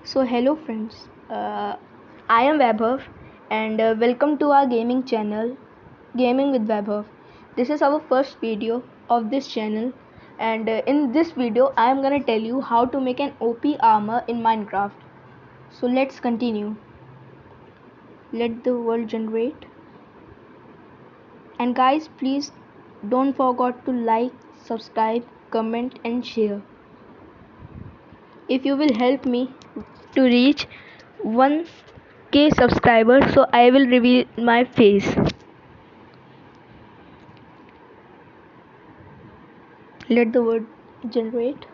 So hello friends, I am Vaibhav and welcome to our gaming channel Gaming with Vaibhav. This is our first video of this channel and in this video I am gonna tell you how to make an OP armor in Minecraft. So let's continue. Let the world generate. And guys, please don't forget to like, subscribe, comment and share. If you will help me to reach 1k subscribers, so I will reveal my face. Let the word generate.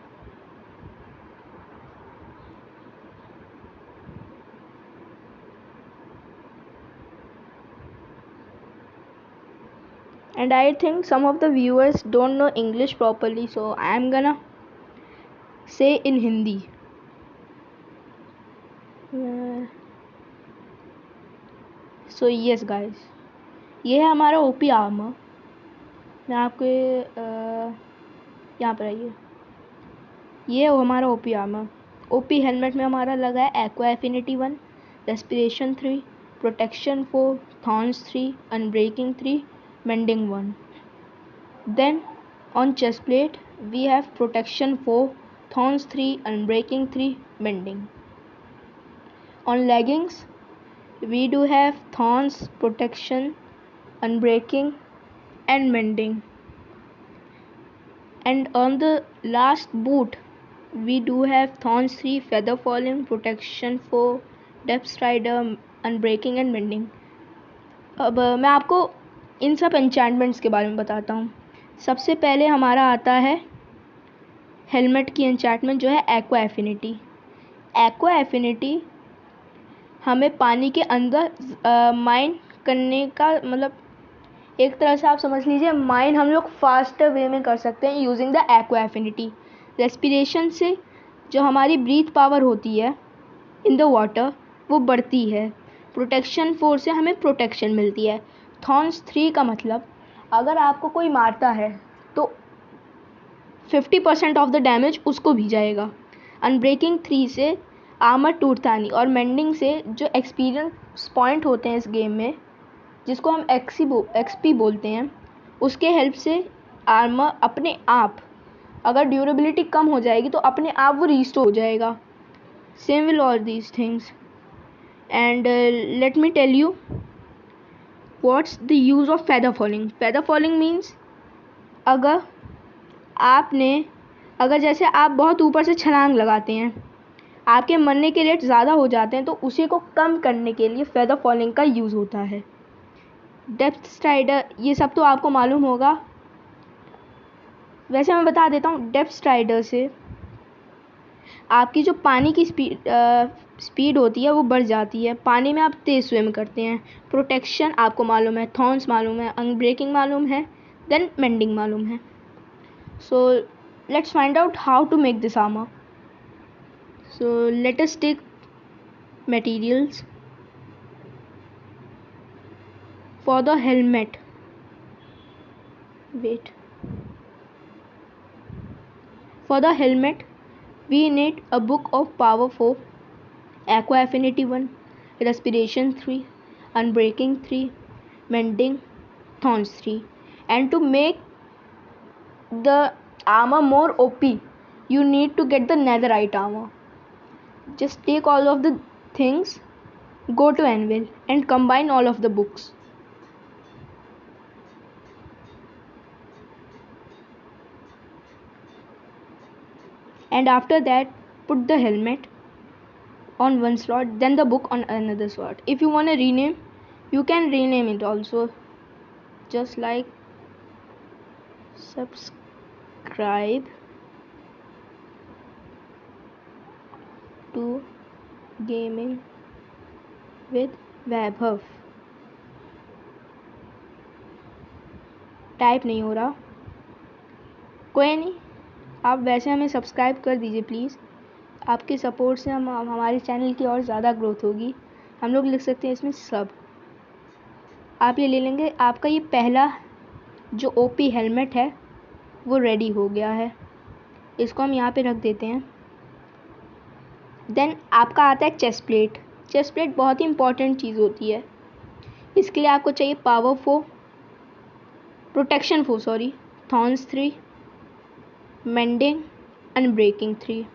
And I think some of the viewers don't know English properly, so I am gonna say in Hindi. So yes guys, ये है हमारा OP armour. मैं आपको यहाँ पर आइए. ये है हमारा ओपी आर्मर. ओपी हेलमेट में हमारा लगा है aqua affinity 1, respiration 3, protection 4, thorns 3, unbreaking 3, mending 1. Then on chest plate we have protection 4, thorns 3, unbreaking 3, mending. On leggings we do have thorns, protection, unbreaking and mending. And on the last boot we do have thorns 3, feather falling, protection 4, depth strider, unbreaking and mending. अब मैं आपको इन सब एन्चेंटमेंट्स के बारे में बताता हूँ. सबसे पहले हमारा आता है हेलमेट की एन्चेंटमेंट जो है एक्वा एफिनिटी. एक्वा एफिनिटी हमें पानी के अंदर माइन करने का, मतलब एक तरह से आप समझ लीजिए माइन हम लोग फास्टर वे में कर सकते हैं using the aqua affinity. Respiration से जो हमारी ब्रीथ पावर होती है इन द वाटर वो बढ़ती है. प्रोटेक्शन 4 से हमें प्रोटेक्शन मिलती है. थॉर्न्स 3 का मतलब अगर आपको कोई मारता है तो 50% ऑफ द डैमेज उसको भी जाएगा. अनब्रेकिंग 3 से आर्मर टूटता नहीं. और मेंडिंग से जो एक्सपीरियंस पॉइंट होते हैं इस गेम में, जिसको हम एक्सपी बोलते हैं, उसके हेल्प से आर्मर अपने आप, अगर ड्यूरेबिलिटी कम हो जाएगी तो अपने आप वो रिस्टोर हो जाएगा. Same will all these things. And let me tell you what's the use of feather falling. Feather falling means अगर जैसे आप बहुत ऊपर से छलांग लगाते हैं, आपके मरने के रेट ज़्यादा हो जाते हैं, तो उसी को कम करने के लिए फेदर फॉलिंग का यूज़ होता है. डेप्थ स्ट्राइडर ये सब तो आपको मालूम होगा. वैसे मैं बता देता हूँ. डेप्थ स्ट्राइडर से आपकी जो पानी की स्पीड होती है वो बढ़ जाती है. पानी में आप तेज़ स्विम करते हैं. प्रोटेक्शन आपको मालूम है, थॉर्न्स मालूम है, अनब्रेकिंग मालूम है, देन मेंडिंग मालूम है. So let's find out how to make this armour. So let us take materials for the helmet. Wait. For the helmet we need a book of power 4, aqua affinity 1, respiration 3, unbreaking 3, mending, thorns 3. And to make the armor more OP you need to get the netherite armor. Just take all of the things, go to Anvil and combine all of the books. And after that put the helmet on one slot, then the book on another slot. If you want to rename, you can rename it also, just like subscribe to Gaming with Vaibhav. Type नहीं हो रहा, कोई नहीं, आप वैसे हमें subscribe कर दीजिए प्लीज़. आपके सपोर्ट से हमारे चैनल की और ज़्यादा ग्रोथ होगी. हम लोग लिख सकते हैं इसमें सब. आप ये ले लेंगे. आपका ये पहला जो ओपी हेलमेट है वो रेडी हो गया है. इसको हम यहाँ पे रख देते हैं. देन आपका आता है चेस्ट प्लेट। चेस्ट प्लेट बहुत ही इंपॉर्टेंट चीज़ होती है। इसके लिए आपको चाहिए power 4, protection 4 sorry, thorns 3, mending and breaking 3.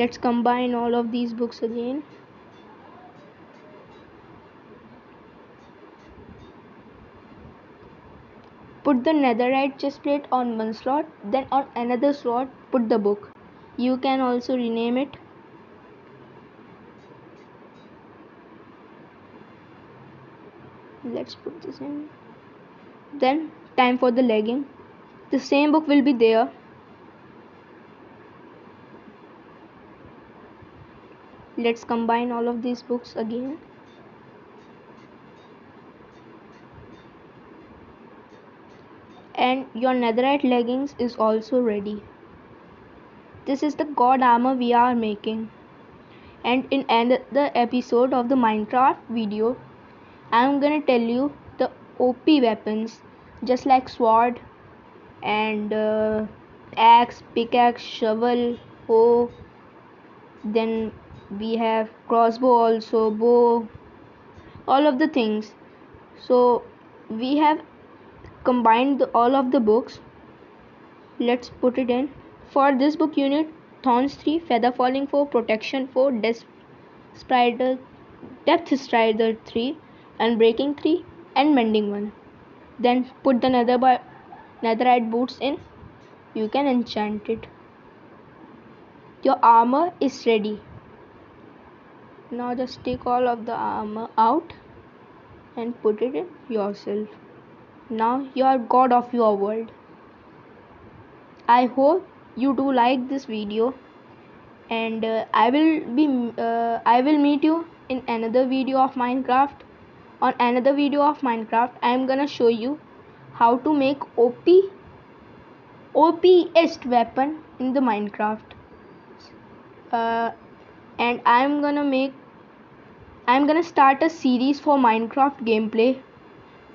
Let's combine all of these books again. Put the netherite chest plate on one slot, then on another slot put the book. You can also rename it. Let's put this in. Then time for the legging. The same book will be there. Let's combine all of these books again. And your netherite leggings is also ready. This is the god armor we are making. And in another episode of the Minecraft video, I'm gonna tell you the OP weapons, just like sword and axe, pickaxe, shovel, hoe. Then we have crossbow also, bow, all of the things. So we have combined all of the books. Let's put it in. For this book you need Thorns 3, Feather Falling 4, Protection 4, Strider, Depth Strider 3, and Breaking 3, and Mending 1. Then put the netherite boots in. You can enchant it. Your armor is ready. Now just take all of the armor out and put it in yourself. Now you are god of your world. I hope you do like this video, and I will meet you in another video of Minecraft. On another video of Minecraft, I am gonna show you how to make OPest weapon in the Minecraft. And I'm gonna start a series for Minecraft gameplay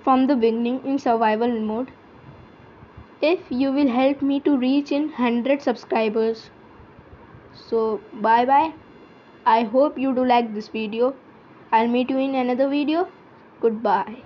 from the beginning in survival mode, if you will help me to reach in 100 subscribers. So bye bye. I hope you do like this video. I'll meet you in another video. Goodbye.